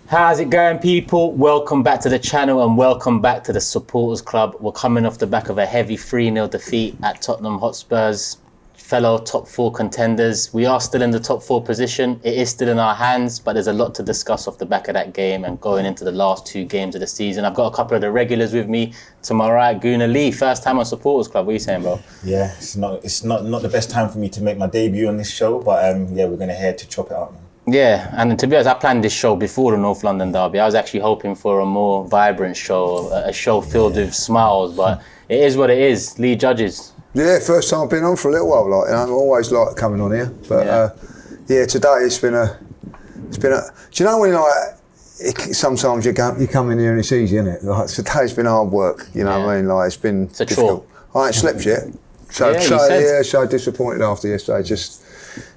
How's it going, people? Welcome back to the channel and welcome back to the Supporters Club. We're coming off the back of a heavy 3-0 defeat at Tottenham Hotspur's, fellow top 4 contenders. We are still in the top 4 position. It is still in our hands, but there's a lot to discuss off the back of that game and going into the last 2 games of the season. I've got a couple of the regulars with me. To my right, Gooner Lee, first time on Supporters Club. What are you saying, bro? Yeah, it's not the best time for me to make my debut on this show, but yeah, we're gonna head to chop it up, man. Yeah, and to be honest, I planned this show before the North London derby. I was actually hoping for a more vibrant show, a show filled with smiles, but it is what it is. Lee judges. Yeah, first time I've been on for a little while. Like, I always like coming on here, but yeah, today it's been a. Do you know when sometimes you come in here and it's easy, isn't it? Like today's been hard work. You know what I mean? Like it's been difficult. I ain't slept yet, so disappointed after yesterday.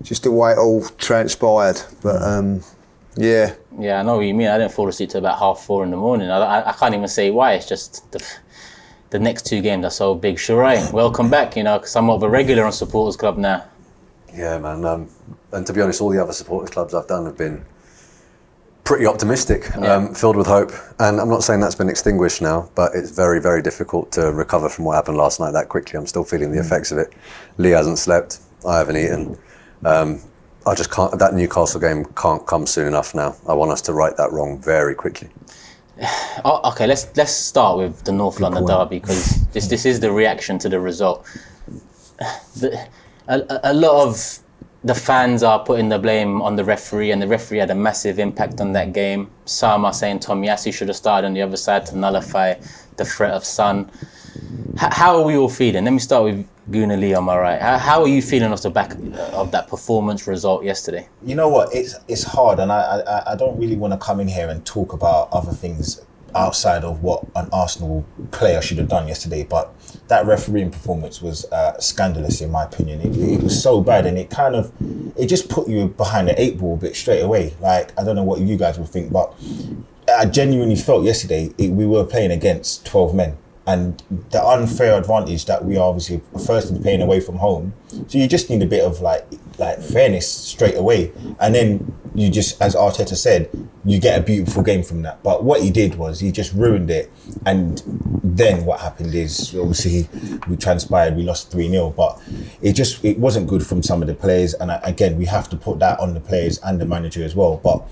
Just the way it all transpired, but yeah. Yeah, I know what you mean. I didn't fall asleep till about 4:30 in the morning. I can't even say why. It's just the next 2 games are so big. Sheroy, welcome back. You know, somewhat of a regular on Supporters Club now. Yeah, man. And to be honest, all the other Supporters Clubs I've done have been pretty optimistic, filled with hope. And I'm not saying that's been extinguished now, but it's very, very difficult to recover from what happened last night that quickly. I'm still feeling the effects of it. Lee hasn't slept. I haven't eaten. I just can't. That Newcastle game can't come soon enough now. I want us to right that wrong very quickly. Okay, let's start with the North London derby, because this is the reaction to the result. A lot of the fans are putting the blame on the referee, and the referee had a massive impact on that game. Some are saying Tomiyasu should have started on the other side to nullify the threat of Son. How are we all feeling? Let me start with Gooner Lee on my right. How are you feeling off the back of that performance result yesterday? You know what? It's hard, and I don't really want to come in here and talk about other things outside of what an Arsenal player should have done yesterday. But that refereeing performance was scandalous, in my opinion. It was so bad, and it just put you behind the 8 ball a bit straight away. Like, I don't know what you guys would think, but I genuinely felt yesterday we were playing against 12 men. And the unfair advantage that we are obviously first in playing away from home, so you just need a bit of like fairness straight away, and then you just, as Arteta said, you get a beautiful game from that. But what he did was he just ruined it, and then what happened is obviously we lost 3-0, but it wasn't good from some of the players, and again we have to put that on the players and the manager as well. But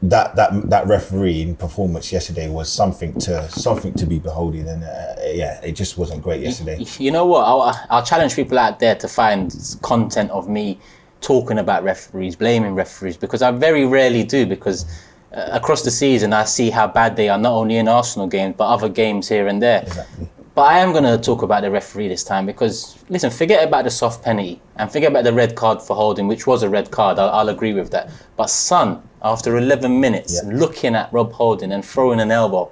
that refereeing performance yesterday was something to be beholden, and it just wasn't great yesterday. You know what? I'll challenge people out there to find content of me talking about referees, blaming referees, because I very rarely do, because across the season I see how bad they are, not only in Arsenal games but other games here and there. Exactly. But I am going to talk about the referee this time, because, listen, forget about the soft penalty and forget about the red card for holding, which was a red card. I'll agree with that. But Son, after 11 minutes, looking at Rob Holding and throwing an elbow,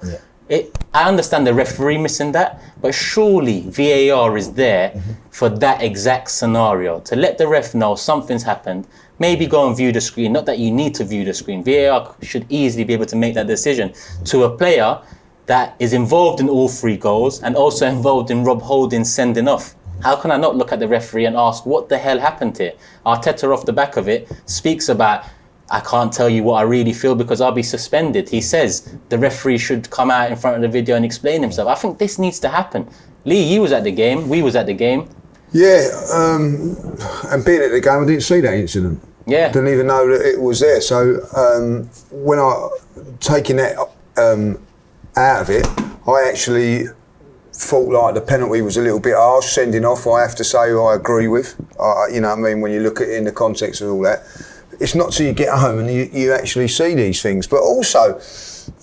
I understand the referee missing that, but surely VAR is there for that exact scenario, to let the ref know something's happened. Maybe go and view the screen. Not that you need to view the screen. VAR should easily be able to make that decision to a player that is involved in all 3 goals and also involved in Rob Holding sending off. How can I not look at the referee and ask what the hell happened here? Arteta, off the back of it, speaks about, I can't tell you what I really feel because I'll be suspended. He says the referee should come out in front of the video and explain himself. I think this needs to happen. Lee, you was at the game. We was at the game. Yeah, and being at the game, I didn't see that incident. Yeah. Didn't even know that it was there. So when I taking that out of it, I actually thought like the penalty was a little bit harsh, sending off. I have to say I agree with. You know what I mean? When you look at it in the context of all that, it's not till you get home and you actually see these things. But also,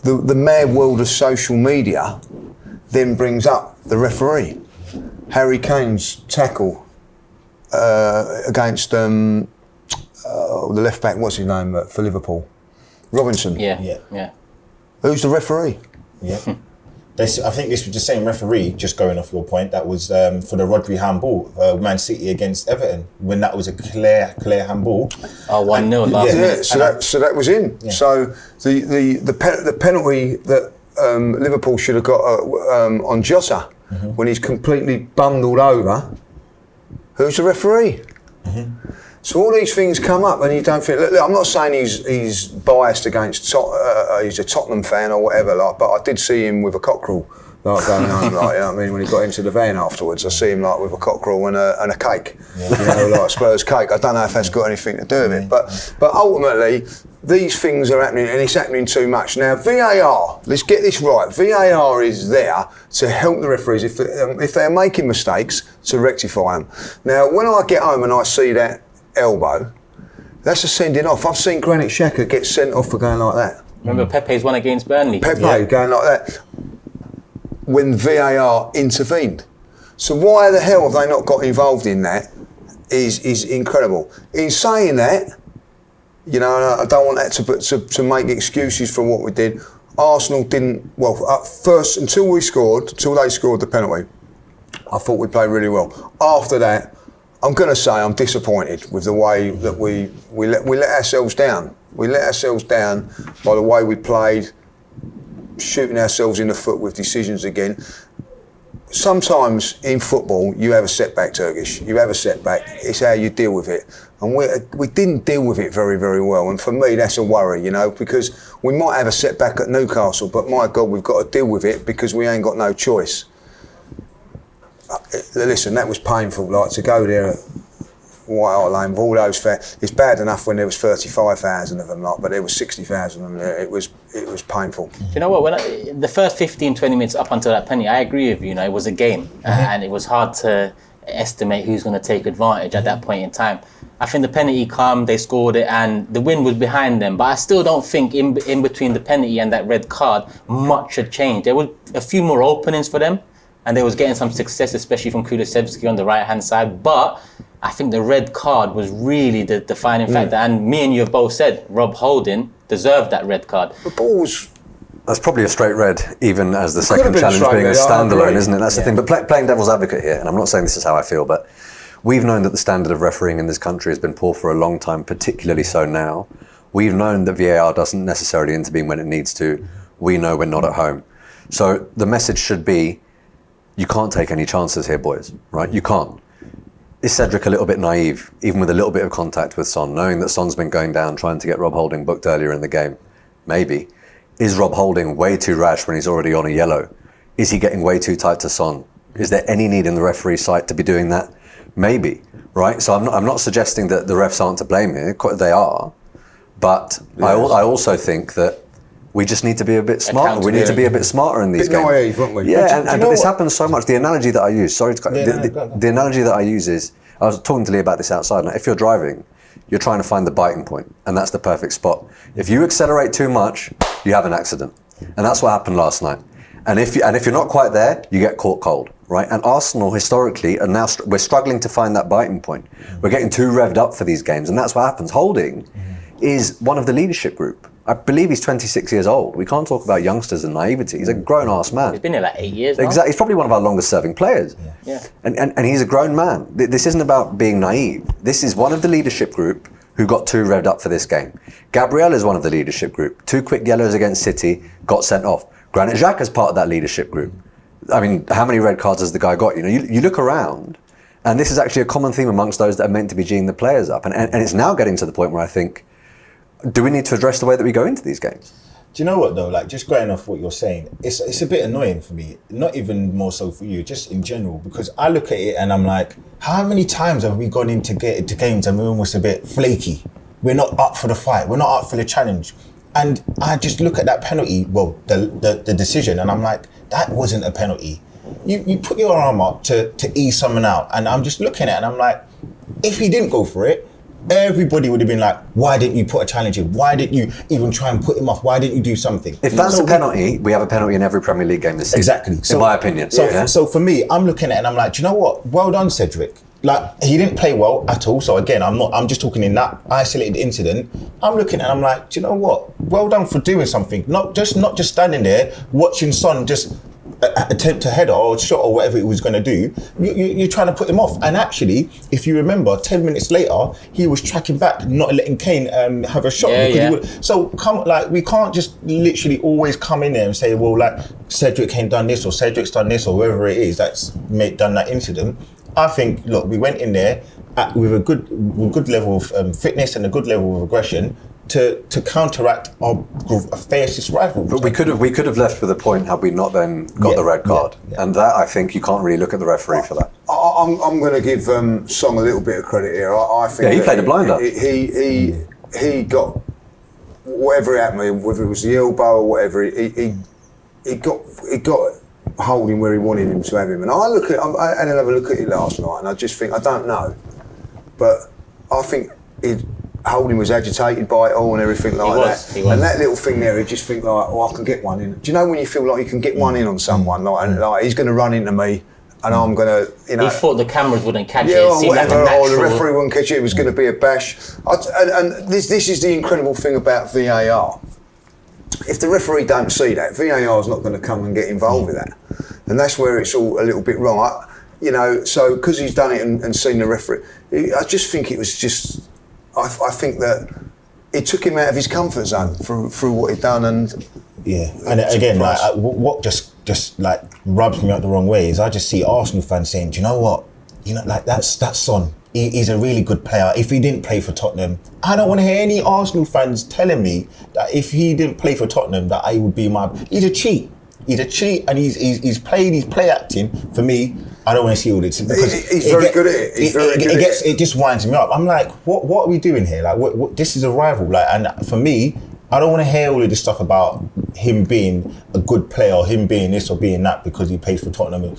the mad world of social media then brings up the referee. Harry Kane's tackle against the left back, what's his name, for Liverpool? Robinson. Yeah. Who's the referee? Yeah. I think this was the same referee, just going off your point, that was for the Rodri handball, Man City against Everton, when that was a clear handball. 1-0 last minute. So that was in. Yeah. So the penalty that Liverpool should have got on Jota, when he's completely bundled over, who's the referee? So all these things come up, and you don't feel. Look, I'm not saying he's biased against. He's a Tottenham fan or whatever, like. But I did see him with a cockerel, like going home, like, you know what I mean. When he got into the van afterwards, I see him like with a cockerel and a cake, you know, like a Spurs cake. I don't know if that's got anything to do with it, but ultimately these things are happening, and it's happening too much. Now VAR, let's get this right. VAR is there to help the referees if they're making mistakes to rectify them. Now, when I get home and I see that elbow, that's a sending off. I've seen Granit Xhaka get sent off for going like that. Remember Pepe's one against Burnley? Pepe going like that when VAR intervened. So why the hell have they not got involved in that is incredible. In saying that, you know, I don't want that to make excuses for what we did. Arsenal didn't, well, at first, until they scored the penalty, I thought we played really well. After that, I'm going to say I'm disappointed with the way that we let ourselves down. We let ourselves down by the way we played, shooting ourselves in the foot with decisions again. Sometimes in football, you have a setback, Turkish. You have a setback. It's how you deal with it. And we didn't deal with it very, very well. And for me, that's a worry, you know, because we might have a setback at Newcastle, but my God, we've got to deal with it because we ain't got no choice. Listen, that was painful, like to go there at White Hart Lane with all those fans. It's bad enough when there was 35,000 of them, like, but there was 60,000 of them there. It was painful. Do you know what? The first 15, 20 minutes up until that penny, I agree with you. You know, it was a game, and it was hard to estimate who's going to take advantage at that point in time. I think the penalty come, they scored it, and the win was behind them. But I still don't think in between the penalty and that red card, much had changed. There was a few more openings for them, and they was getting some success, especially from Kulusevski on the right-hand side. But I think the red card was really the defining factor. And me and you have both said Rob Holding deserved that red card. The ball's... That's probably a straight red, even as the second challenge being a standalone, isn't it? That's the thing. But playing devil's advocate here, and I'm not saying this is how I feel, but we've known that the standard of refereeing in this country has been poor for a long time, particularly so now. We've known that VAR doesn't necessarily intervene when it needs to. We know we're not at home. So the message should be, you can't take any chances here, boys, right? You can't. Is Cedric a little bit naive, even with a little bit of contact with Son, knowing that Son's been going down, trying to get Rob Holding booked earlier in the game? Maybe. Is Rob Holding way too rash when he's already on a yellow? Is he getting way too tight to Son? Is there any need in the referee side to be doing that? Maybe, right? So I'm not suggesting that the refs aren't to blame here. They are. But yes. I also think that we just need to be a bit smarter. We need to be a bit smarter in these games. Naive, won't we? Yeah, and this happens so much. The analogy that I use, the analogy that I use is, I was talking to Lee about this outside. Like, if you're driving, you're trying to find the biting point, and that's the perfect spot. If you accelerate too much, you have an accident, and that's what happened last night. And if you're not quite there, you get caught cold, right? And Arsenal historically are now we're struggling to find that biting point. We're getting too revved up for these games, and that's what happens. Holding is one of the leadership group. I believe he's 26 years old. We can't talk about youngsters and naivety. He's a grown-ass man. He's been here like 8 years now. Exactly. He's probably one of our longest-serving players. Yeah. And he's a grown man. This isn't about being naive. This is one of the leadership group who got too revved up for this game. Gabriel is one of the leadership group. 2 quick yellows against City, got sent off. Granit Xhaka is part of that leadership group. I mean, how many red cards has the guy got? You know, you look around, and this is actually a common theme amongst those that are meant to be geeing the players up. And it's now getting to the point where I think, do we need to address the way that we go into these games? Do you know what though? Like, just going off what you're saying, it's a bit annoying for me. Not even more so for you, just in general, because I look at it and I'm like, how many times have we gone into games and we're almost a bit flaky? We're not up for the fight. We're not up for the challenge. And I just look at that penalty, well, the decision, and I'm like, that wasn't a penalty. You put your arm up to ease someone out, and I'm just looking at it and I'm like, if he didn't go for it, everybody would have been like, why didn't you put a challenge in? Why didn't you even try and put him off? Why didn't you do something? If that's a penalty, we have a penalty in every Premier League game this season. Exactly. In my opinion. So for me, I'm looking at it and I'm like, do you know what? Well done, Cedric. Like, he didn't play well at all. So again, I'm just talking in that isolated incident. I'm looking and I'm like, do you know what? Well done for doing something. Not just standing there watching Son just attempt to header or shot or whatever it was going to do. You're trying to put him off. And actually, if you remember, 10 minutes later, he was tracking back, not letting Kane have a shot. So we can't just literally always come in there and say, well, like, Cedric ain't done this or Cedric's done this or whoever it is that's done that incident. I think, look, we went in there with a good level of fitness and a good level of aggression to counteract our fiercest rivals. But we could have left with a point had we not then got the red card, and that I think you can't really look at the referee for that. I'm going to give Song a little bit of credit here. I think he played a blinder. He got whatever happened, whether it was the elbow or whatever. He got holding where he wanted him to have him. And I had another look at it last night, and I just think I don't know, but I think Holding was agitated by it all and everything like that. And that little thing there, you just think like, oh, I can get one in. Do you know when you feel like you can get one in on someone, like he's going to run into me and I'm going to, you know. He thought the cameras wouldn't catch it. Or whatever, or the referee wouldn't catch it. It was going to be a bash. And this is the incredible thing about VAR. If the referee don't see that, VAR is not going to come and get involved with that. And that's where it's all a little bit wrong. You know, so because he's done it and seen the referee, I just think it was just. I think that it took him out of his comfort zone through what he'd done, and and again, like what just like rubs me out the wrong way is I just see Arsenal fans saying, "Do you know what? You know, like that's Son. He's a really good player. If he didn't play for Tottenham, I don't want to hear any Arsenal fans telling me that if he didn't play for Tottenham, that I would be my. He's a cheat. He's a cheat, and he's play acting for me. I don't want to see all this because he's very good at it. It just winds me up. I'm like, what are we doing here? Like, what this is a rival. Like, and for me, I don't want to hear all of this stuff about him being a good player or him being this or being that because he plays for Tottenham.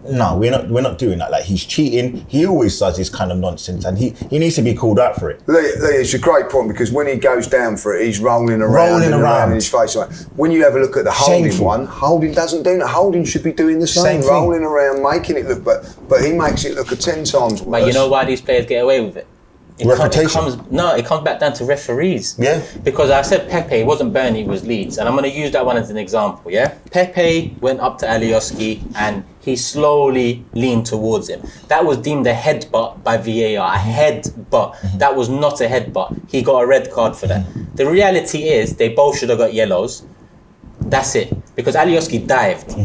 No, we're not doing that. Like, he's cheating. He always does this kind of nonsense, and he needs to be called out for it. Lee, it's a great point because when he goes down for it, he's rolling around in his face. When you have a look at the Holding one, Holding doesn't do that. Holding should be doing the same rolling around, making it look, but he makes it look 10 times worse. But you know why these players get away with it? Reputation. It comes back down to referees. Yeah. Because I said Pepe, it wasn't Burnley, it was Leeds. And I'm going to use that one as an example, yeah? Pepe went up to Alioski and he slowly leaned towards him. That was deemed a headbutt by VAR, a headbutt. That was not a headbutt. He got a red card for that. The reality is they both should have got yellows. That's it. Because Alioski dived.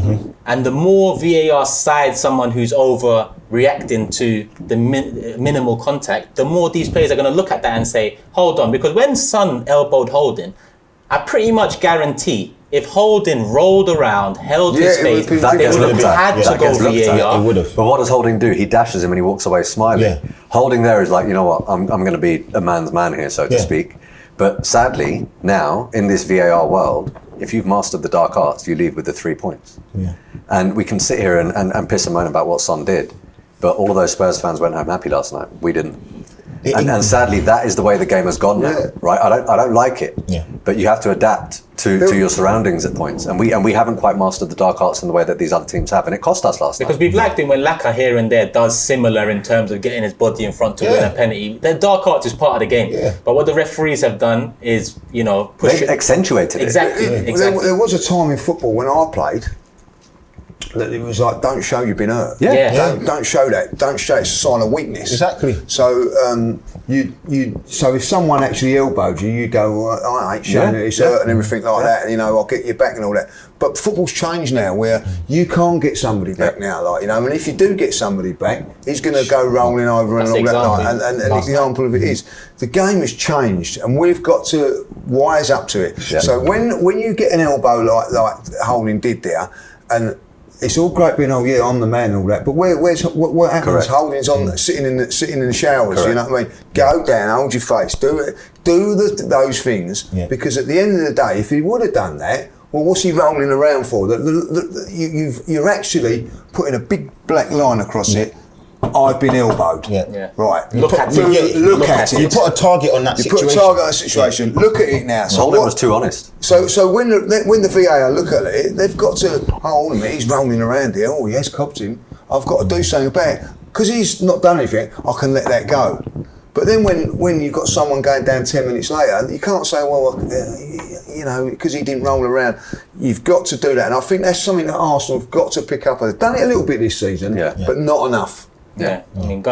And the more VAR sides someone who's overreacting to the minimal contact, the more these players are going to look at that and say, hold on. Because when Son elbowed Holding, I pretty much guarantee if Holding rolled around, held his face, they would have had to go VAR. But what does Holding do? He dashes him and he walks away smiling. Yeah. Holding there is like, you know what, I'm going to be a man's man here, so to speak. But sadly, now, in this VAR world, if you've mastered the dark arts, you leave with the 3 points. Yeah. And we can sit here and piss and moan about what Son did, but all of those Spurs fans went home happy last night. We didn't. And sadly, that is the way the game has gone now, right? I don't like it, but you have to adapt to your surroundings at points, and we haven't quite mastered the dark arts in the way that these other teams have, and it cost us last night. Because we've liked him when Laka here and there does similar in terms of getting his body in front to win a penalty. The dark arts is part of the game, but what the referees have done is, push They've accentuated it. Exactly. There was a time in football when I played that it was like, don't show you've been hurt. Don't show that. Don't show it's a sign of weakness. Exactly. So so if someone actually elbowed you, you go, well, I ain't showing it, it's hurt and everything like that. And, I'll get you back and all that. But football's changed now, where you can't get somebody back now, and if you do get somebody back, he's going to go rolling over and all that. And the example of it is the game has changed, and we've got to wise up to it. Yeah. So when you get an elbow like Holding did there, and it's all great being, I'm the man and all that, but what happens? Correct. Holding's on sitting in the showers. Correct. You know what I mean? Go down, hold your face, do those things, because at the end of the day, if he would have done that, well, what's he rolling around for? You're actually putting a big black line across it. I've been elbowed. Yeah. Right. Look at it. You put a target on that situation. You put a target on that situation. Look at it now. So Holding was too honest. So when the VAR look at it, they've got to, hold on a minute, he's rolling around here. Oh, yes, copped him. I've got to do something about it. Because he's not done anything, I can let that go. But then when you've got someone going down 10 minutes later, you can't say, well, because he didn't roll around. You've got to do that. And I think that's something that Arsenal have got to pick up. They've done it a little bit this season, but not enough. Yeah. I mean,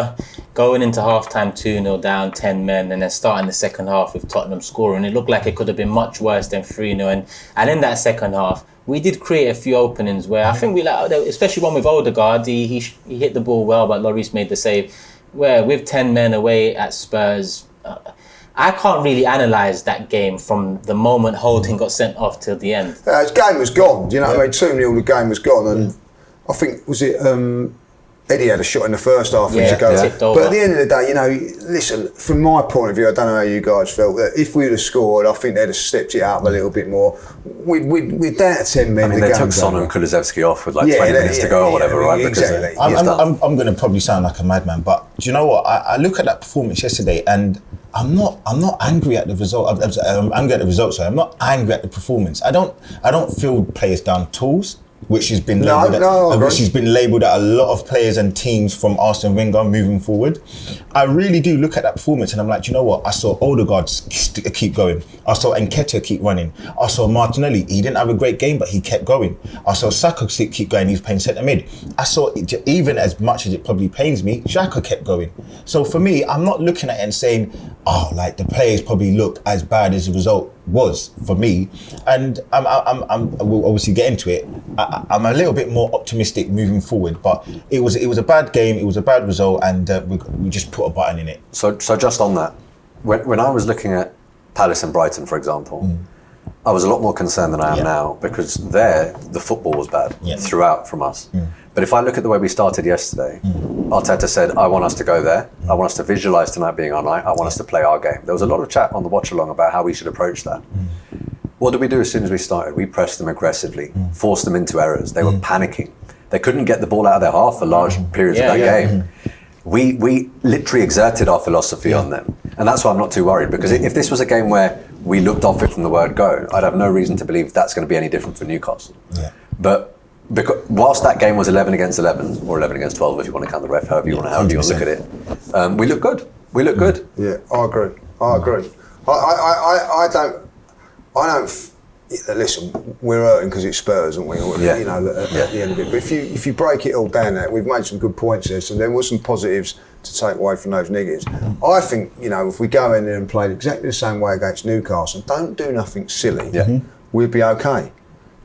going into half-time 2-0 down, 10 men, and then starting the second half with Tottenham scoring, it looked like it could have been much worse than 3-0. And in that second half, we did create a few openings where I think especially one with Odegaard, he hit the ball well, but Lloris made the save. where with 10 men away at Spurs, I can't really analyse that game from the moment Holding got sent off till the end. His game was gone. Do you know what I mean? 2-0, the game was gone, and I think Eddie had a shot in the first half Yeah, to go. tipped over. But at the end of the day, listen, from my point of view, I don't know how you guys felt, that if we'd have scored, I think they'd have stepped it up a little bit more. We're down to 10 men. I mean, they took Son and Kulusevski off with 20 minutes to go or whatever, right? Exactly. I'm going to probably sound like a madman, but do you know what? I look at that performance yesterday, and I'm not angry at the result. I'm angry at the results. So I'm not angry at the performance. I don't feel players down tools, which has been labelled at a lot of players and teams from Arsene Wenger moving forward. I really do look at that performance and I'm like, do you know what? I saw Odegaard keep going. I saw Nketiah keep running. I saw Martinelli. He didn't have a great game, but he kept going. I saw Saka keep going. He was playing centre mid. I saw, even as much as it probably pains me, Xhaka kept going. So for me, I'm not looking at it and saying, the players probably look as bad as the result was for me, and we'll obviously get into it. I'm a little bit more optimistic moving forward, but it was a bad game, it was a bad result, and we just put a button in it. So just on that, when I was looking at Palace and Brighton, for example, I was a lot more concerned than I am now, because there the football was bad throughout from us. But if I look at the way we started yesterday, Arteta said, I want us to go there. I want us to visualise tonight being our night. I want us to play our game. There was a lot of chat on the watch along about how we should approach that. What did we do as soon as we started? We pressed them aggressively, forced them into errors. They were panicking. They couldn't get the ball out of their half for large periods of that game. We literally exerted our philosophy on them. And that's why I'm not too worried, because if this was a game where we looked off it from the word go, I'd have no reason to believe that's going to be any different for Newcastle. But whilst that game was 11 against 11, or 11 against 12 if you want to count the ref, however you want to look at it, we look good. We look good. Yeah, I agree. I don't. Listen, we're hurting because it's Spurs, aren't we? At the end of it. But if you break it all down, we've made some good points there. So there were some positives to take away from those negatives. I think if we go in there and play exactly the same way against Newcastle, don't do nothing silly. We'd be okay.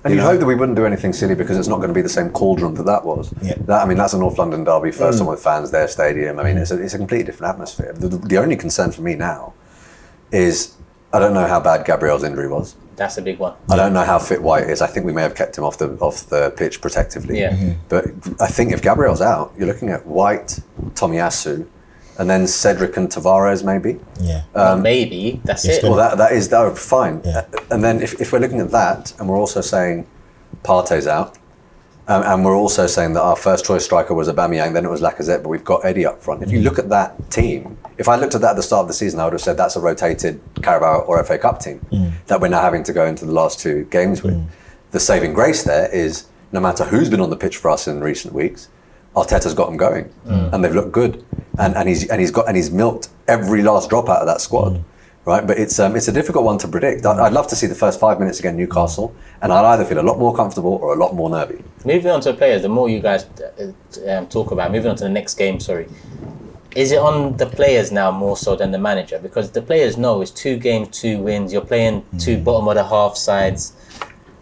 And you hope that we wouldn't do anything silly, because it's not going to be the same cauldron that was. That's a North London derby, first one with fans, their stadium. I mean, it's a completely different atmosphere. The only concern for me now is, I don't know how bad Gabriel's injury was. That's a big one. I don't know how fit White is. I think we may have kept him off the pitch protectively. But I think if Gabriel's out, you're looking at White, Tomiyasu, and then Cedric and Tavares maybe. Maybe that's it. Well, that is fine. And then if we're looking at that, and we're also saying Partey's out, and we're also saying that our first choice striker was Aubameyang, then it was Lacazette, but we've got Eddie up front. If you look at that team, if I looked at that at the start of the season, I would have said that's a rotated Carabao or FA Cup team that we're now having to go into the last two games with. The saving grace there is, no matter who's been on the pitch for us in recent weeks, Arteta's got them going, and they've looked good, and he's milked every last drop out of that squad. Right, but it's a difficult one to predict. I'd love to see the first 5 minutes against Newcastle, and I'd either feel a lot more comfortable or a lot more nervy. Moving on to the players, the more you guys talk about, moving on to the next game, is it on the players now more so than the manager? Because the players know it's 2 games, 2 wins, you're playing 2 bottom of the half sides.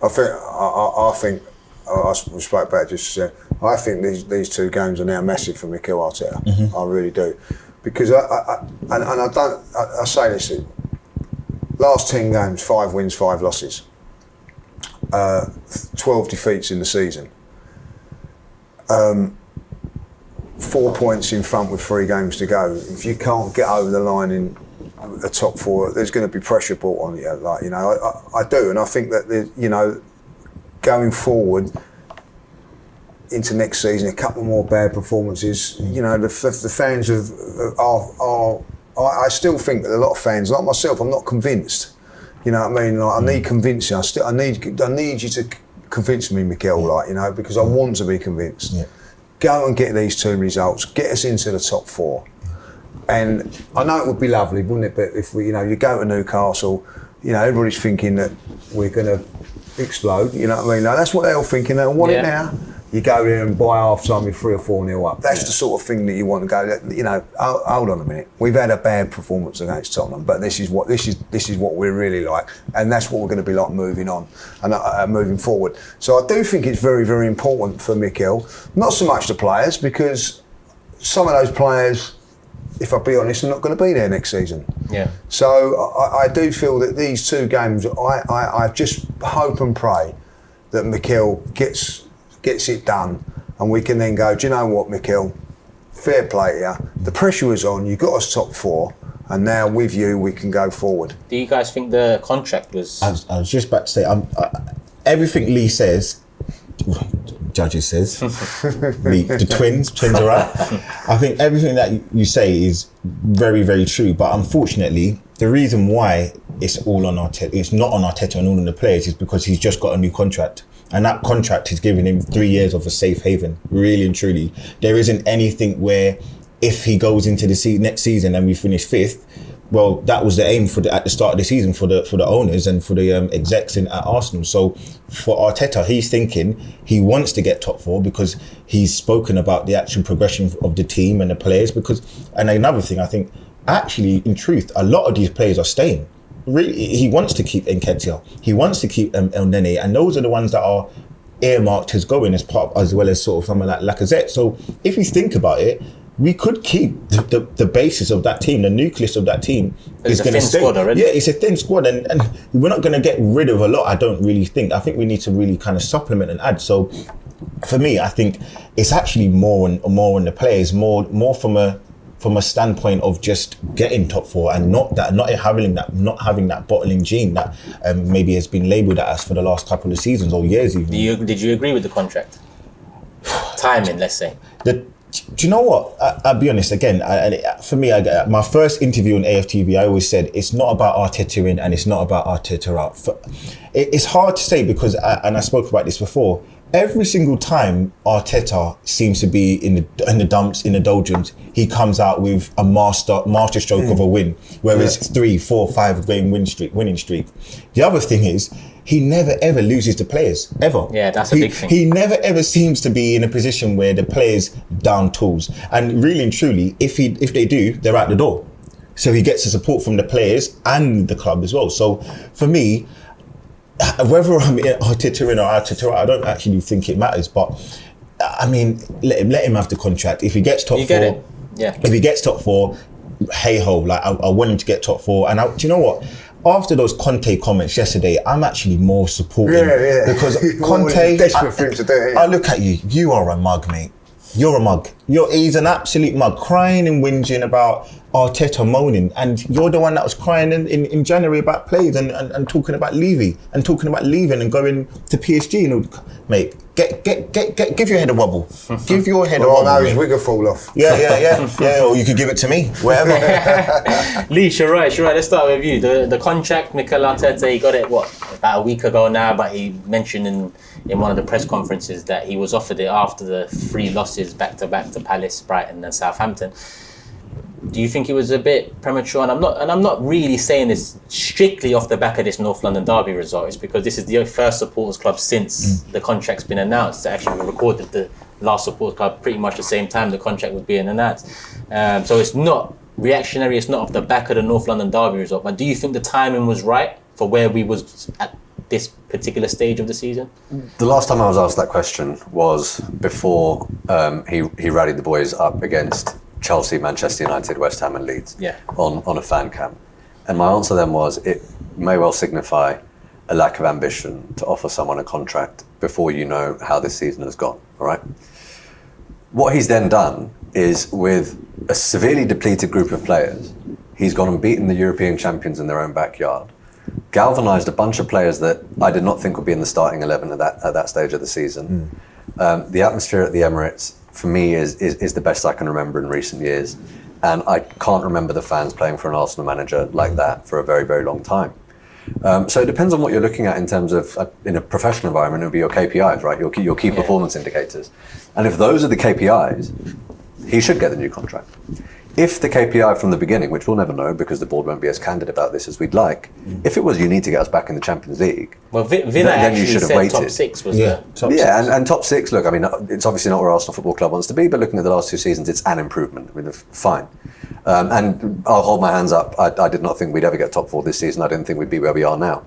I think I spoke about just I think these 2 games are now massive for Mikel Arteta. I really do. Because I say this, last 10 games, 5 wins, 5 losses, 12 defeats in the season, 4 points in front with 3 games to go. If you can't get over the line in the top 4, there's going to be pressure brought on you. I do, and I think that going forward into next season, a couple more bad performances. The fans I still think that a lot of fans, like myself, I'm not convinced. You know what I mean? I need convincing. I need you to convince me, Mikel. Because I want to be convinced. Go and get these 2 results. Get us into the top 4. And I know it would be lovely, wouldn't it? But if you go to Newcastle, everybody's thinking that we're going to explode. You know what I mean? That's what they're all thinking. They want it now. You go there and by half time you're 3 or 4-0 up. That's the sort of thing that you want to go. Hold on a minute. We've had a bad performance against Tottenham, but this is what we're really like, and that's what we're going to be like moving on and moving forward. So I do think it's very, very important for Mikel. Not so much the players, because some of those players if I'll be honest, are not going to be there next season. Yeah. So I do feel that these 2 games, I just hope and pray that Mikel gets it done, and we can then go, do you know what, Mikel? Fair play to you. The pressure was on. You got us top 4, and now with you we can go forward. Do you guys think the contract was? I was just about to say, everything Lee says, Judges says, Lee, the twins are right. I think everything that you say is very, very true. But unfortunately, the reason why it's all on Arteta, it's not on Arteta and all on the players, is because he's just got a new contract. And that contract is giving him 3 years of a safe haven, really and truly. There isn't anything where if he goes into the next season and we finish 5th, well, that was the aim at the start of the season for the owners and for the execs at Arsenal. So for Arteta, he's thinking he wants to get top 4 because he's spoken about the actual progression of the team and the players. And another thing, I think, actually, in truth, a lot of these players are staying. Really, he wants to keep Nketiah, he wants to keep El Nene, and those are the ones that are earmarked as going as well as sort of someone like Lacazette. So if you think about it, we could keep the basis of that team, the nucleus of that team is going to stay. Squad already. Yeah, it's a thin squad, and we're not going to get rid of a lot. I don't really think. I think we need to really kind of supplement and add. So for me, I think it's actually more on the players, more from a standpoint of just getting top 4 and not having that bottling gene that maybe has been labelled at us for the last couple of seasons or years even. Did you agree with the contract? Timing, let's say. Do you know what? I'll be honest, again, for me, my first interview on AFTV, I always said, it's not about Arteta in and it's not about Arteta out. It's hard to say because, and I spoke about this before, every single time Arteta seems to be in the dumps, in the doldrums, he comes out with a master stroke of a win, whereas 3, 4, 5 game winning streak. The other thing is, he never ever loses the players, ever. Yeah, that's a big thing. He never ever seems to be in a position where the players down tools. And really and truly, if they do, they're out the door. So he gets the support from the players and the club as well. So for me, whether I'm Arteta in or Arteta out, I don't actually think it matters. But I mean, let him have the contract. If he gets top 4, if he gets top 4, hey ho, like I want him to get top 4. And do you know what? After those Conte comments yesterday, I'm actually more supporting because Conte, desperate for him to do it. I look at you. You are a mug, mate. You're a mug. He's an absolute mug, crying and whinging about Arteta moaning, and you're the one that was crying in January about players and talking about leaving and going to PSG. Mate, give your head a wobble. Give your head a wobble. Oh no, his wig will fall off. Yeah. Or you could give it to me, whatever. Lee, Sheroy, let's start with you. The contract, Mikel Arteta, he got it about a week ago now, but he mentioned in one of the press conferences that he was offered it after the 3 losses back to back to Palace, Brighton, and Southampton. Do you think it was a bit premature? And I'm not really saying this strictly off the back of this North London derby result. It's because this is the first supporters club since the contract's been announced. Actually, we recorded the last supporters club pretty much the same time the contract was being announced. So it's not reactionary. It's not off the back of the North London derby result. But do you think the timing was right for where we was at this particular stage of the season? The last time I was asked that question was before he rallied the boys up against Chelsea, Manchester United, West Ham and Leeds on a fan cam. And my answer then was, it may well signify a lack of ambition to offer someone a contract before you know how this season has gone, all right? What he's then done is, with a severely depleted group of players, he's gone and beaten the European champions in their own backyard, galvanised a bunch of players that I did not think would be in the starting 11 at that stage of the season. The atmosphere at the Emirates, for me, is the best I can remember in recent years. And I can't remember the fans playing for an Arsenal manager like that for a very, very long time. So it depends on what you're looking at in terms of, in a professional environment, it would be your KPIs, right? Your key performance indicators. And if those are the KPIs, he should get the new contract. If the KPI from the beginning, which we'll never know because the board won't be as candid about this as we'd like, if it was you need to get us back in the Champions League, well, Villa then you actually should have said waited. top 6 was the top 6. And top 6, look, I mean, it's obviously not where Arsenal Football Club wants to be, but looking at the last 2 seasons, it's an improvement. I mean, fine. And I'll hold my hands up. I did not think we'd ever get top 4 this season. I didn't think we'd be where we are now.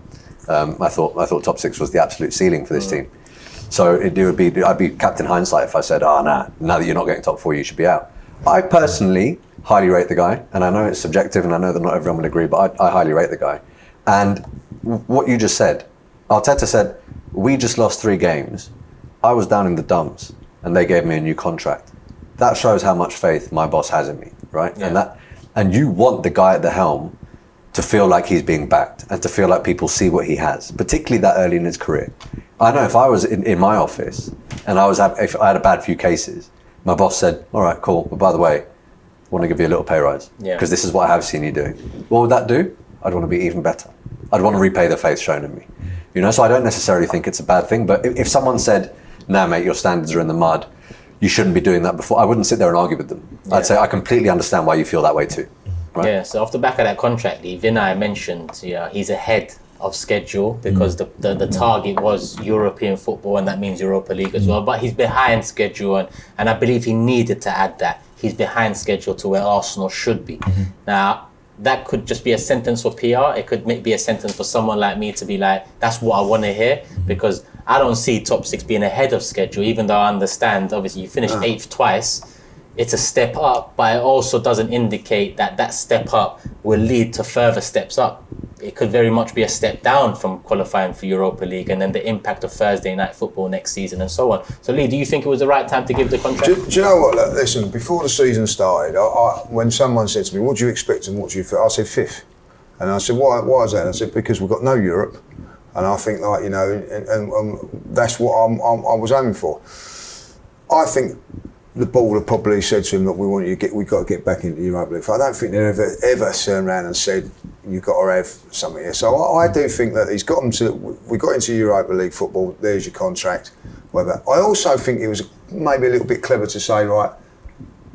I thought top 6 was the absolute ceiling for this team. So I'd be Captain Hindsight if I said, now that you're not getting top 4, you should be out. I personally highly rate the guy, and I know it's subjective, and I know that not everyone will agree, but I highly rate the guy. And what you just said, Arteta said, we just lost 3 games. I was down in the dumps, and they gave me a new contract. That shows how much faith my boss has in me, right? Yeah. And you want the guy at the helm to feel like he's being backed and to feel like people see what he has, particularly that early in his career. I know if I was in my office and if I had a bad few cases, my boss said, all right, cool, but by the way, I want to give you a little pay rise because this is what I have seen you doing. What would that do? I'd want to be even better. I'd want to repay the faith shown in me. You know, so I don't necessarily think it's a bad thing, but if someone said, nah, mate, your standards are in the mud, you shouldn't be doing that before, I wouldn't sit there and argue with them. I'd say, I completely understand why you feel that way too. Right? Yeah, so off the back of that contract, Vinay mentioned he's ahead of schedule because the target was European football, and that means Europa League as well. But he's behind schedule, and I believe he needed to add that. He's behind schedule to where Arsenal should be. Now, that could just be a sentence for PR. It could be a sentence for someone like me to be like, that's what I want to hear, because I don't see top 6 being ahead of schedule, even though I understand, obviously, you finished 8th twice. It's a step up, but it also doesn't indicate that step up will lead to further steps up. It could very much be a step down from qualifying for Europa League, and then the impact of Thursday night football next season and so on. So Lee, do you think it was the right time to give the contract? Do you know what? Look, listen, before the season started, when someone said to me, what do you expect and what do you feel? I said 5th. And I said, why is that? And I said, because we've got no Europe. And I think, like, you know, and that's what I was aiming for. I think the board have probably said to him, look, we've got to get back into Europa League. I don't think they ever turned around and said, you've got to have something here. So I do think that we got into Europa League football, there's your contract, whatever. I also think it was maybe a little bit clever to say, right,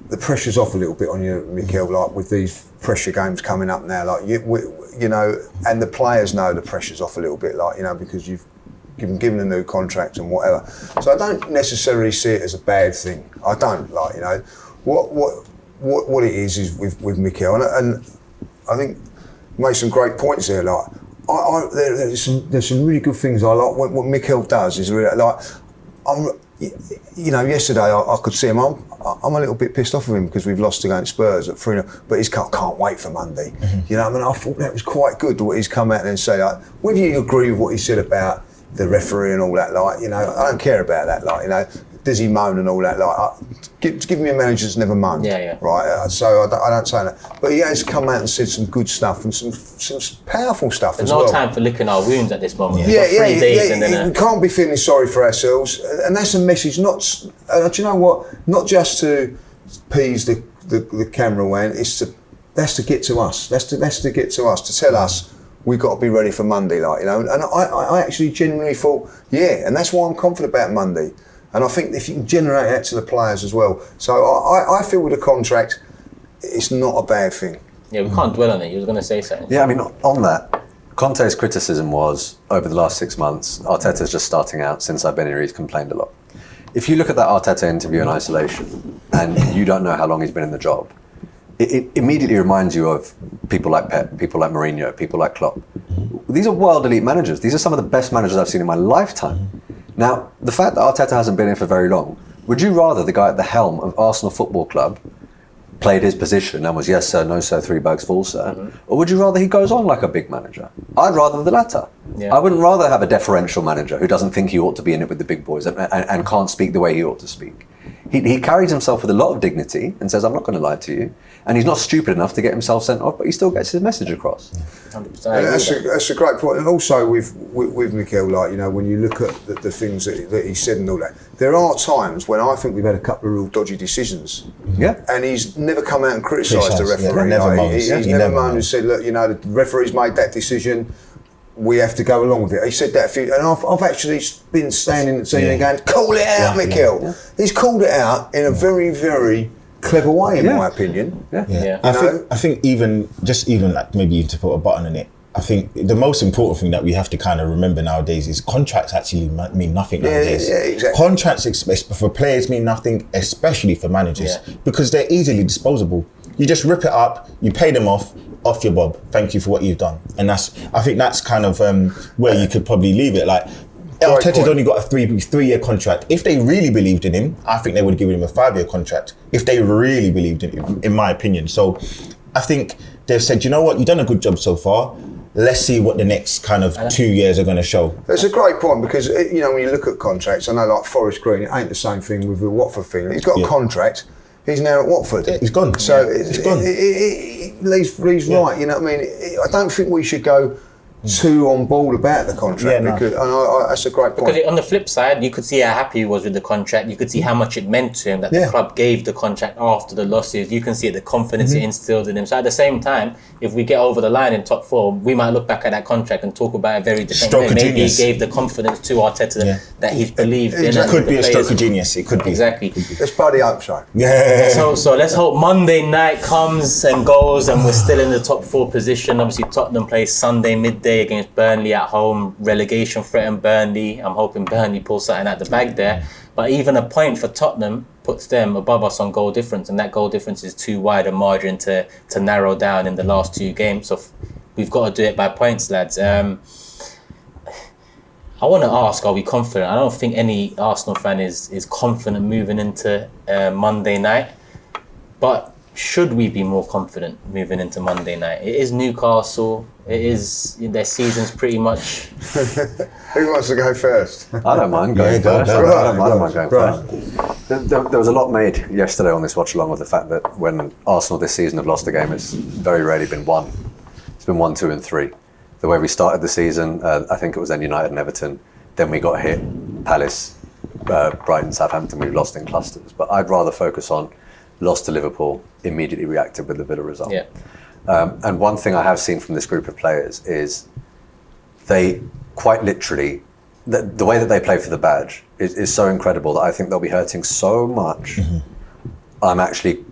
the pressure's off a little bit on you, Mikel, like with these pressure games coming up now, like you know, and the players know the pressure's off a little bit, like, you know, because you've given a new contract and whatever. So I don't necessarily see it as a bad thing. I don't, like, you know, what it is with Mikel, and I think made some great points there. Like, there's some really good things I like. What Mikel does is really, like, you know, yesterday I could see him. I'm a little bit pissed off with him because we've lost against Spurs at 3-0, but he's can't wait for Monday. You know, I mean, I thought that was quite good what he's come out and say. Like, whether you agree with what he said about the referee and all that, like, you know, I don't care about that, like, you know, does he moan and all that, like, give me a manager that's never moaned, right? So I don't say that, but he has come out and said some good stuff and some powerful stuff. There's as well. no time for licking our wounds at this moment. Yeah, We've got 3 days and then we can't be feeling sorry for ourselves, and that's a message. Do you know what? Not just to appease the cameraman. That's to get to us. That's to get to us, to tell us we've got to be ready for Monday, like, you know. And I actually genuinely thought, and that's why I'm confident about Monday. And I think if you can generate that to the players as well. So I feel with the contract, it's not a bad thing. Yeah, we can't dwell on it. You were going to say something. Yeah, I mean, on that, Conte's criticism was, over the last 6 months, Arteta's just starting out. Since I've been here, he's complained a lot. If you look at that Arteta interview in isolation, and you don't know how long he's been in the job, it immediately reminds you of people like Pep, people like Mourinho, people like Klopp. These are world elite managers. These are some of the best managers I've seen in my lifetime. Now, the fact that Arteta hasn't been here for very long, would you rather the guy at the helm of Arsenal Football Club played his position and was yes sir, no sir, 3 bags full sir, or would you rather he goes on like a big manager? I'd rather the latter. Yeah. I wouldn't rather have a deferential manager who doesn't think he ought to be in it with the big boys and can't speak the way he ought to speak. He carries himself with a lot of dignity and says, I'm not going to lie to you. And he's not stupid enough to get himself sent off, but he still gets his message across. 100%. That's a great point. And also with Mikel, like, you know, when you look at the things that he said and all that, there are times when I think we've had a couple of real dodgy decisions. Yeah. And he's never come out and criticised the referee. Yeah, He's never moaned and said, look, you know, the referee's made that decision, we have to go along with it. He said that and I've actually been standing and seeing and going, call it out, Mikel. Yeah. He's called it out in a very, very clever way, in my opinion. I think even like maybe to put a button on it, I think the most important thing that we have to kind of remember nowadays is contracts actually mean nothing nowadays. Yeah, exactly. Contracts for players mean nothing, especially for managers, because they're easily disposable. You just rip it up, you pay them off your bob. Thank you for what you've done. And I think that's kind of where you could probably leave it. Like, Arteta's only got a three-year contract. If they really believed in him, I think they would give him a 5-year contract. If they really believed in him, in my opinion. So I think they've said, you know what, you've done a good job so far. Let's see what the next kind of 2 years are going to show. It's a great point because, you know, when you look at contracts, I know like Forest Green, it ain't the same thing with the Watford thing. He's got a contract. He's now at Watford. Yeah, he's gone. So he's gone. Lee's right. You know what I mean? I don't think we should go too on board about the contract because that's a great point. Because on the flip side, you could see how happy he was with the contract. You could see how much it meant to him that the club gave the contract after the losses. You can see the confidence it instilled in him. So at the same time, if we get over the line in top 4, we might look back at that contract and talk about it very differently. Maybe he gave the confidence to Arteta that he's believed in. It could be a stroke of genius. It could be. Exactly. Let's bloody hope so. Yeah. So let's hope Monday night comes and goes and we're still in the top 4 position. Obviously, Tottenham plays Sunday midday against Burnley at home. Relegation threatened Burnley. I'm hoping Burnley pulls something out the bag there. But even a point for Tottenham puts them above us on goal difference, and that goal difference is too wide a margin to narrow down in the last 2 games. So we've got to do it by points, lads. I want to ask, are we confident? I don't think any Arsenal fan is confident moving into Monday night. But should we be more confident moving into Monday night? It is Newcastle. It is, their season's pretty much... Who wants to go first? I don't mind going first. I don't mind going first. There was a lot made yesterday on this watch along with the fact that when Arsenal this season have lost a game, it's very rarely been 1. It's been 1, 2 and 3. The way we started the season, I think it was then United and Everton. Then we got hit, Palace, Brighton, Southampton, we've lost in clusters. But I'd rather focus on lost to Liverpool, immediately reacted with the Villa result. Yeah. And one thing I have seen from this group of players is they quite literally, the way that they play for the badge is so incredible that I think they'll be hurting so much. I'm actually,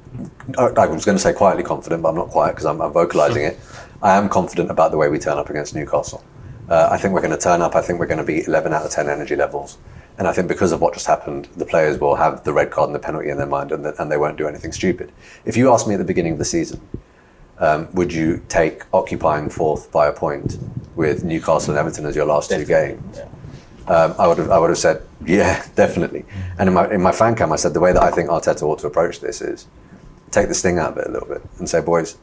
I was going to say quietly confident, but I'm not quiet because I'm vocalising it. I am confident about the way we turn up against Newcastle. I think we're going to turn up. I think we're going to be 11 out of 10 energy levels. And I think because of what just happened, the players will have the red card and the penalty in their mind and they won't do anything stupid. If you asked me at the beginning of the season, would you take occupying 4th by a point with Newcastle and Everton as your last 2 games? I would have said, yeah, definitely. And in my fan cam, I said the way that I think Arteta ought to approach this is take the sting out of it a little bit and say, boys,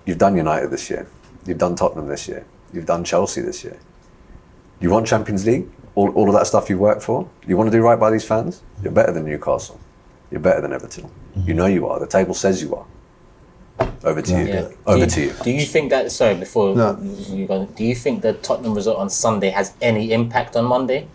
you've done United this year. You've done Tottenham this year. You've done Chelsea this year. You want Champions League? All of that stuff you worked for? You want to do right by these fans? You're better than Newcastle. You're better than Everton. You know you are. The table says you are. Over to you. Yeah. Over to you. Do you think that, you go, do you think the Tottenham result on Sunday has any impact on Monday?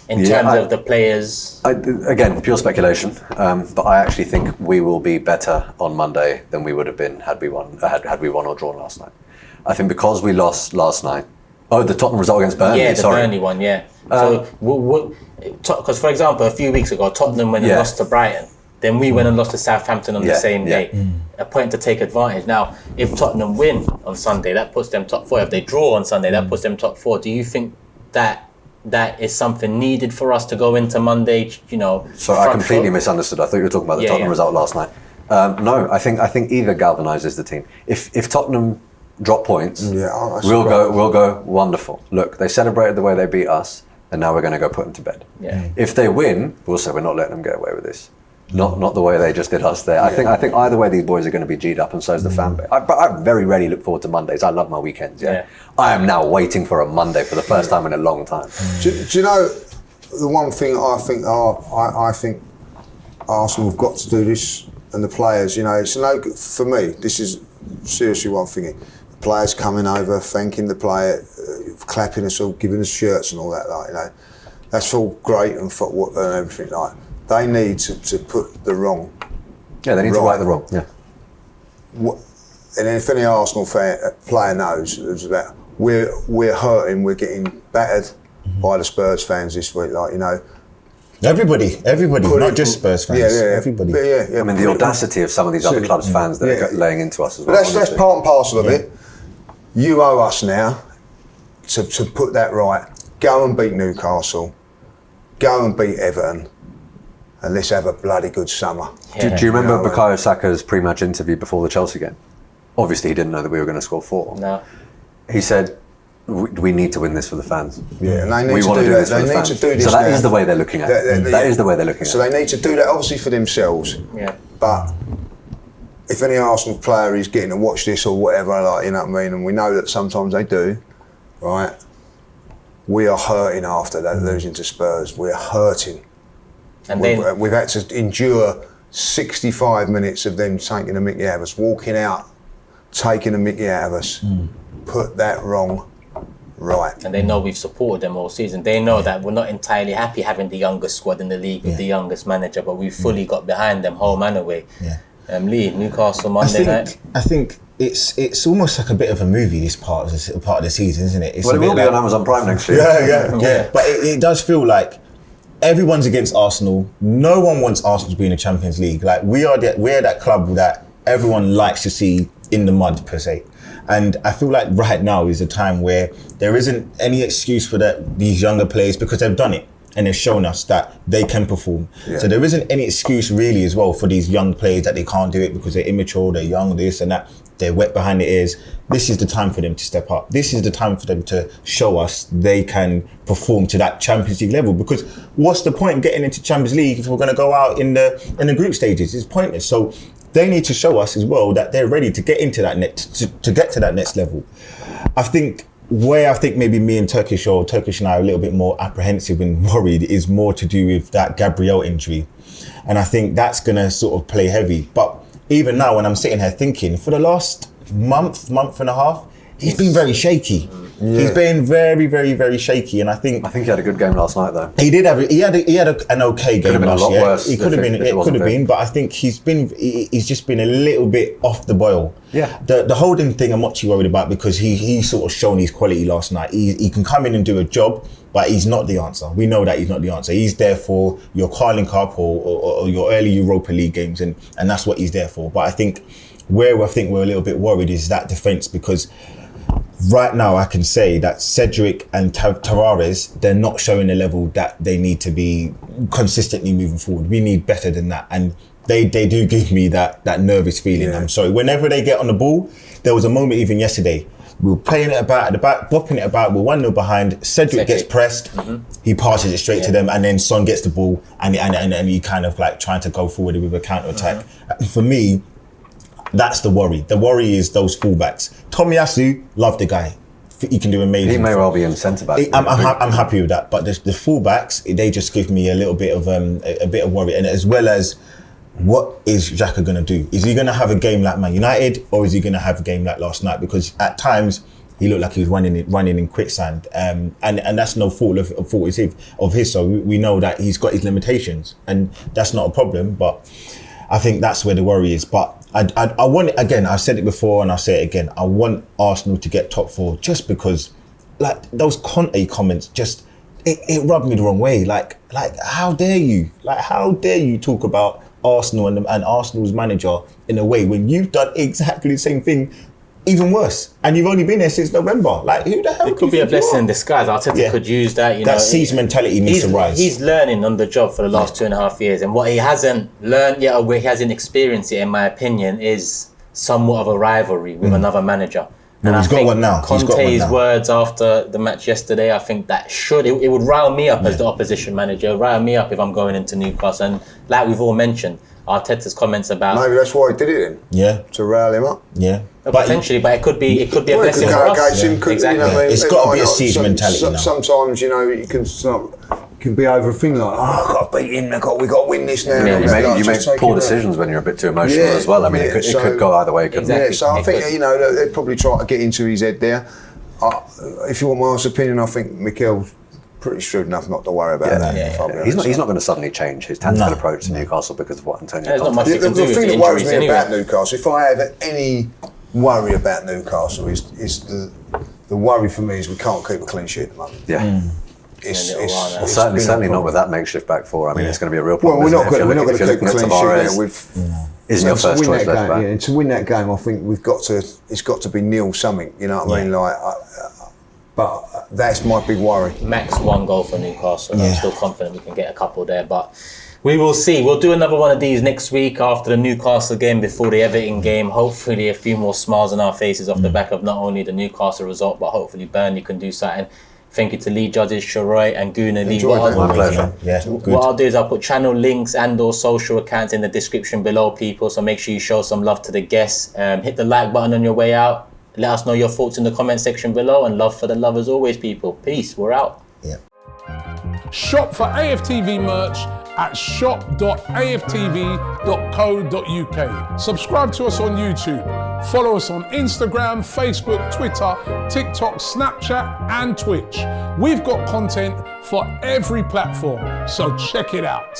In terms of the players? Again, pure speculation, but I actually think we will be better on Monday than we would have been had we won or drawn last night. I think because we lost last night. Oh, the Tottenham result against Burnley. Yeah, the Burnley one. Yeah. Because for example, a few weeks ago, Tottenham went and lost to Brighton. Then we went and lost to Southampton on the same day. A point to take advantage. Now, if Tottenham win on Sunday, that puts them top 4. If they draw on Sunday, that puts them top 4. Do you think that is something needed for us to go into Monday? You know. So I completely misunderstood. I thought you were talking about the Tottenham result last night. No, I think either galvanises the team. If Tottenham drop points, we'll go wonderful. Look, they celebrated the way they beat us, and now we're going to go put them to bed. Yeah. If they win, we'll say we're not letting them get away with this. Not the way they just did us there. I think either way these boys are going to be G'd up, and so is the fan base. But I very rarely look forward to Mondays. I love my weekends. Yeah. I am now waiting for a Monday for the first time in a long time. Do you know the one thing I think Arsenal have got to do this, and the players. You know, it's for me. This is seriously one thing. The players coming over, thanking the player, clapping us all, giving us shirts and all that. Like, you know, that's all great and football and everything like. They need to put the wrong. Yeah, they need to right the wrong. Yeah. And if any Arsenal player knows, it's about we're hurting. We're getting battered by the Spurs fans this week. Like, you know, everybody, not just Spurs fans. Everybody. I mean, the audacity of some of these other clubs' fans that are laying into us as well. But that's part and parcel of it. You owe us now to put that right. Go and beat Newcastle. Go and beat Everton. And let's have a bloody good summer. Yeah. Do you remember Bukayo Saka's pre-match interview before the Chelsea game? Obviously, he didn't know that we were going to score 4. No. He said, we need to win this for the fans. Yeah, and they need We to want do to do that. this for They the need fans. to do this So that now. is the way they're looking at it. That is the way they're looking at So it. they need to do that, obviously, for themselves. Yeah. But if any Arsenal player is getting to watch this or whatever, like, you know what I mean, and we know that sometimes they do, right? We are hurting after that losing to Spurs. We're hurting. And We've had to endure 65 minutes of them taking a mickey out of us, walking out, taking a mickey out of us. Put that wrong right. And they know we've supported them all season. They know that we're not entirely happy having the youngest squad in the league with the youngest manager, but we fully got behind them home and away. Yeah. Lee, Newcastle Monday night. I think it's almost like a bit of a movie. This part of the season, isn't it? It's Well, a it bit will be like, on Amazon Prime next year. Yeah. But it does feel like everyone's against Arsenal. No one wants Arsenal to be in the Champions League. Like we're that club that everyone likes to see in the mud per se. And I feel like right now is a time where there isn't any excuse for these younger players because they've done it and they've shown us that they can perform. Yeah. So there isn't any excuse really as well for these young players that they can't do it because they're immature, they're young, this and that. They're wet behind the ears. This is the time for them to step up. This is the time for them to show us they can perform to that Champions League level. Because what's the point getting into Champions League if we're going to go out in the group stages? It's pointless. So they need to show us as well that they're ready to get into that to get to that next level. I think maybe me and Turkish and I are a little bit more apprehensive and worried is more to do with that Gabriel injury. And I think that's going to sort of play heavy. But even now when I'm sitting here thinking, for the last month and a half, he's been very shaky. Yeah. He's been very, very, very shaky, and I think he had a good game last night, though. He did have an okay game last year. Worse. It could have been, but I think he's just been a little bit off the boil. Yeah. The holding thing I'm not too worried about because he sort of shown his quality last night. He can come in and do a job, but he's not the answer. We know that he's not the answer. He's there for your Carling Cup or your early Europa League games, and that's what he's there for. But I think we're a little bit worried is that defence because right now I can say that Cedric and Tavares, they're not showing the level that they need to be consistently moving forward. We need better than that. And they do give me that nervous feeling. Yeah. I'm sorry. Whenever they get on the ball, there was a moment even yesterday, we were playing it about at the back, bopping it about, we're 1-0 behind, Cedric gets pressed, he passes it straight to them, and then Son gets the ball and he kind of like trying to go forward with a counter-attack. For me, that's the worry. The worry is those fullbacks. Tomiyasu, love the guy. He can do amazing. He may well be in centre back. I'm happy with that. But the fullbacks, they just give me a little bit of a bit of worry. And as well as, what is Xhaka going to do? Is he going to have a game like Man United, or is he going to have a game like last night? Because at times he looked like he was running in quicksand, and that's no fault of his. So we know that he's got his limitations, and that's not a problem. But I think that's where the worry is. But I want it again. I've said it before and I'll say it again. I want Arsenal to get top 4 just because, like those Conte comments, just it rubbed me the wrong way. Like how dare you? Like how dare you talk about Arsenal and Arsenal's manager in a way when you've done exactly the same thing, even worse, and you've only been there since November. Like who the hell? It could be a blessing in disguise. Arteta could use that. That siege mentality needs to rise. He's learning on the job for the last 2.5 years, and what he hasn't learned yet, or where he hasn't experienced it, in my opinion, is somewhat of a rivalry with another manager. And he's got one now. Conte's words after the match yesterday, I think that it would rile me up as the opposition manager. It would rile me up if I'm going into Newcastle. And like we've all mentioned, Arteta's comments about maybe that's why he did it then. Yeah. To rile him up. Yeah. Potentially, but it could be a blessing for us. Exactly. You know, it's got to be a siege mentality now. Sometimes you can be over a thing like, I've got to beat him. We got to win this now. Yeah, you make poor decisions when you're a bit too emotional as well. I mean, it could go either way. Exactly. Yeah, so I think they'd probably try to get into his head there. If you want my honest opinion, I think Mikel's pretty shrewd enough not to worry about that. He's not going to suddenly change his tactical approach to Newcastle because of what Antonio There's not much The he can do with thing the that worries injuries me anyway. about Newcastle, if I have any worry about Newcastle, is the worry for me is we can't keep a clean sheet at the moment. Yeah. It's certainly not with that makeshift back four. I mean, it's going to be a real problem. Well, we're not going to keep a clean sheet there. Isn't your first choice left back? Yeah, to win that game, I think it's got to be nil something. You know what I mean? But that's my big worry. Max 1 goal for Newcastle. I'm still confident we can get a couple there, but We will see. We'll do another one of these next week after the Newcastle game, before the Everton game. Hopefully a few more smiles on our faces off the back of not only the Newcastle result, but hopefully Burnley can do something. Thank you to lead judges Sheroy and Gooner Lee. My pleasure. Yeah, good. What I'll do is I'll put channel links and or social accounts in the description below, people. So make sure you show some love to the guests. Hit the like button on your way out. Let us know your thoughts in the comment section below. And love for the love as always, people. Peace. We're out. Yeah. Shop for AFTV merch at shop.aftv.co.uk. Subscribe to us on YouTube. Follow us on Instagram, Facebook, Twitter, TikTok, Snapchat, and Twitch. We've got content for every platform, so check it out.